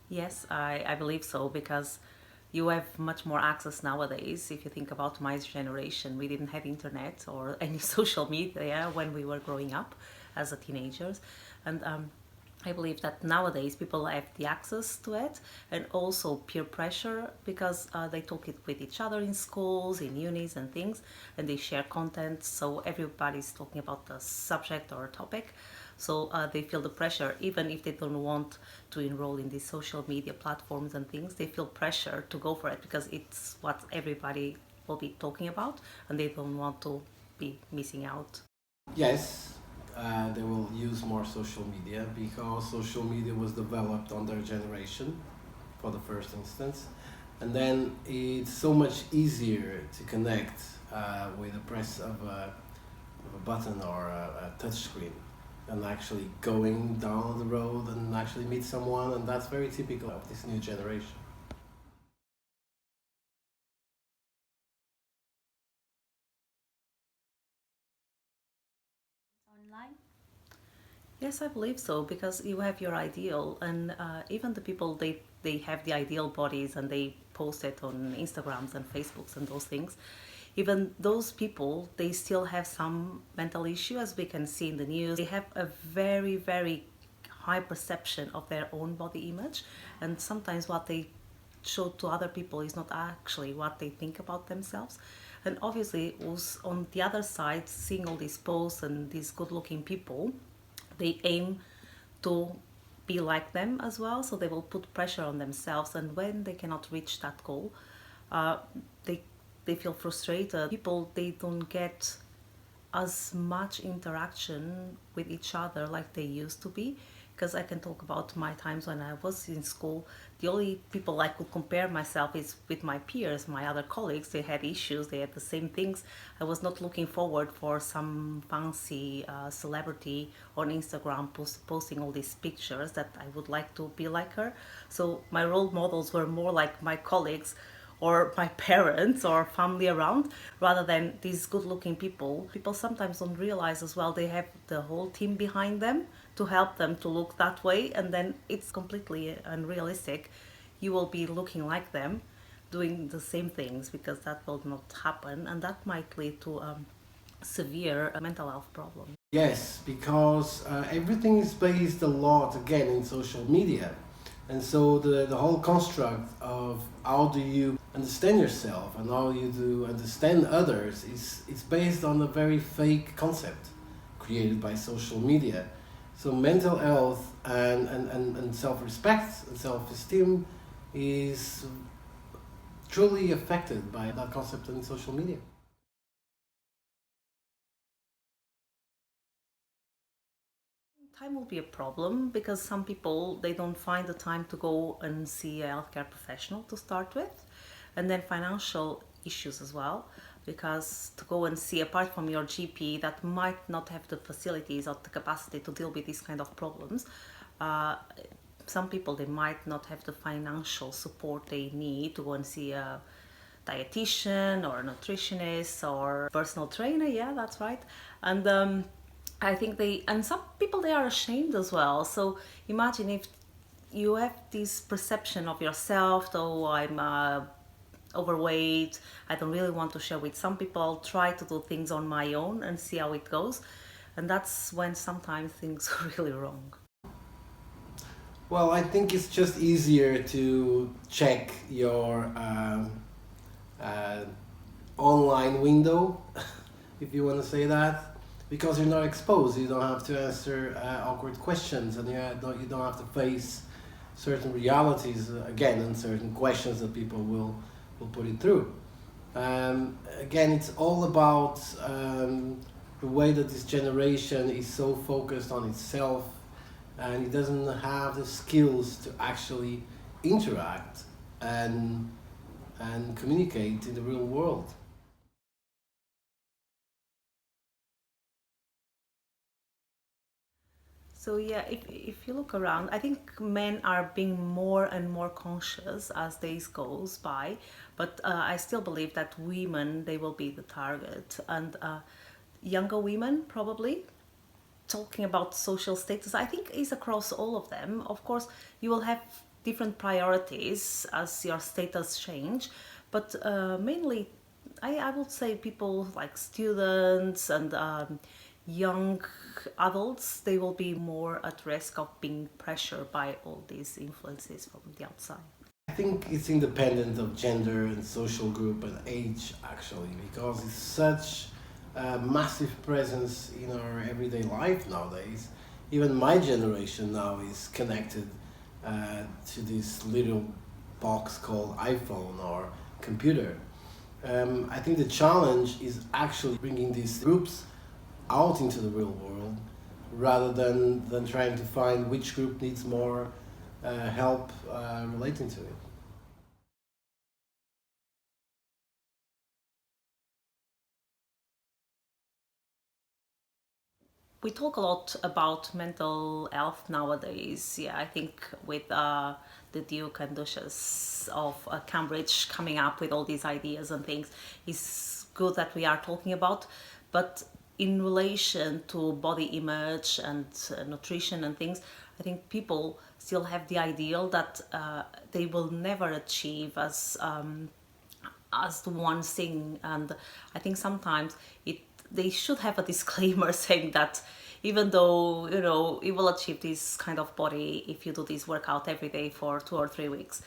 Yes, I believe so because you have much more access nowadays. If you think about my generation, we didn't have internet or any social media when we were growing up as a teenagers. And I believe that nowadays people have the access to it and also peer pressure because they talk it with each other in schools, in unis and things, and they share content. So everybody's talking about the subject or topic. So they feel the pressure, even if they don't want to enroll in these social media platforms and things, they feel pressure to go for it because it's what everybody will be talking about and they don't want to be missing out. Yes, they will use more social media because social media was developed on their generation for the first instance. And then it's so much easier to connect with the press of a button or a touch screen than actually going down the road and actually meet someone. And that's very typical of this new generation. Online. Yes, I believe so because you have your ideal, and even the people they have the ideal bodies and they post it on Instagrams and Facebooks and those things. Even those people, they still have some mental issue, as we can see in the news. They have a very high perception of their own body image, and sometimes what they show to other people is not actually what they think about themselves. And obviously, was on the other side, seeing all these posts and these good-looking people, they aim to be like them as well, so they will put pressure on themselves, and when they cannot reach that goal, uh, they they feel frustrated. People, they don't get as much interaction with each other like they used to be, because I can talk about my times when I was in school. The only people I could compare myself is with my peers, my other colleagues. They had issues, they had the same things. I was not looking forward for some fancy celebrity on Instagram posting all these pictures that I would like to be like her. So my role models were more like my colleagues or my parents or family around, rather than these good looking people. People sometimes don't realize as well they have the whole team behind them to help them to look that way, and then it's completely unrealistic. You will be looking like them, doing the same things, because that will not happen, and that might lead to severe mental health problems. Yes, because everything is based a lot again in social media. And so the whole construct of how do you understand yourself and how you do understand others is it's based on a very fake concept created by social media. So mental health and self-respect and self-esteem is truly affected by that concept in social media. Time will be a problem because some people, they don't find the time to go and see a healthcare professional to start with, and then financial issues as well, because to go and see, apart from your GP that might not have the facilities or the capacity to deal with these kind of problems, uh, some people, they might not have the financial support they need to go and see a dietitian or a nutritionist or personal trainer. Yeah, that's right. And I think they, and some people, they are ashamed as well. So imagine if you have this perception of yourself, though I'm overweight, I don't really want to share with some people. I'll try to do things on my own and see how it goes. And that's when sometimes things are really wrong. Well, I think it's just easier to check your uh, online window, if you want to say that, because you're not exposed. You don't have to answer awkward questions, and you don't have to face certain realities again and certain questions that people will put it through. Again, it's all about the way that this generation is so focused on itself and it doesn't have the skills to actually interact and communicate in the real world. So yeah, if you look around, I think men are being more and more conscious as days goes by, but I still believe that women, they will be the target, and younger women probably. Talking about social status, I think is across all of them. Of course, you will have different priorities as your status change, but mainly I would say people like students and young adults, they will be more at risk of being pressured by all these influences from the outside. I think it's independent of gender and social group and age, actually, because it's such a massive presence in our everyday life nowadays. Even my generation now is connected to this little box called iPhone or computer. I think the challenge is actually bringing these groups out into the real world rather than trying to find which group needs more help relating to it. We talk a lot about mental health nowadays. Yeah, I think with the Duke and Duchess of Cambridge coming up with all these ideas and things, it's good that we are talking about. But in relation to body image and nutrition and things, I think people still have the ideal that they will never achieve as the one thing. And I think sometimes they should have a disclaimer saying that even though you will achieve this kind of body if you do this workout every day for 2 or 3 weeks,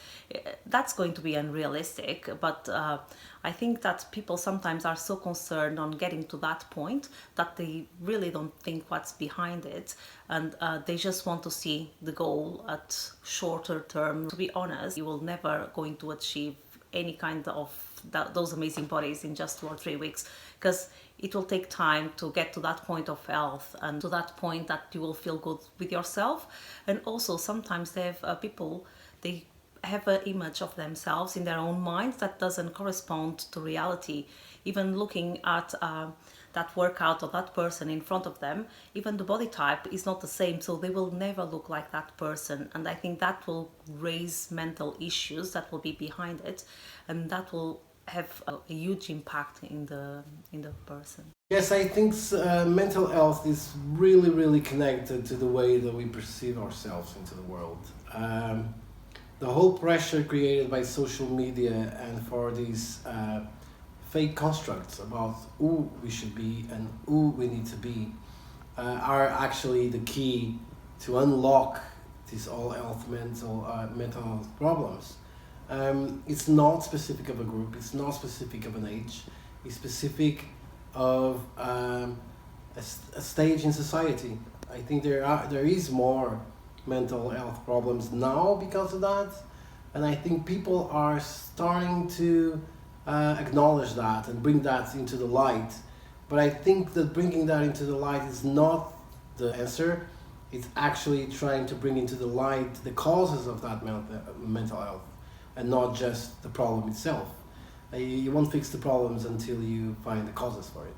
that's going to be unrealistic. But I think that people sometimes are so concerned on getting to that point that they really don't think what's behind it, and they just want to see the goal at shorter term. To be honest, you will never going to achieve any kind of those amazing bodies in just 2 or 3 weeks, because it will take time to get to that point of health and to that point that you will feel good with yourself. And also sometimes they have people, they have an image of themselves in their own minds that doesn't correspond to reality. Even looking at that workout or that person in front of them, even the body type is not the same, so they will never look like that person. And I think that will raise mental issues that will be behind it, and that will have a huge impact in the person. Yes, I think mental health is really, really connected to the way that we perceive ourselves into the world. The whole pressure created by social media and for these fake constructs about who we should be and who we need to be are actually the key to unlock these all health mental health problems. It's not specific of a group, it's not specific of an age, it's specific of a stage in society. I think there is more mental health problems now because of that, and I think people are starting to acknowledge that and bring that into the light. But I think that bringing that into the light is not the answer. It's actually trying to bring into the light the causes of that mental health, and not just the problem itself. You won't fix the problems until you find the causes for it.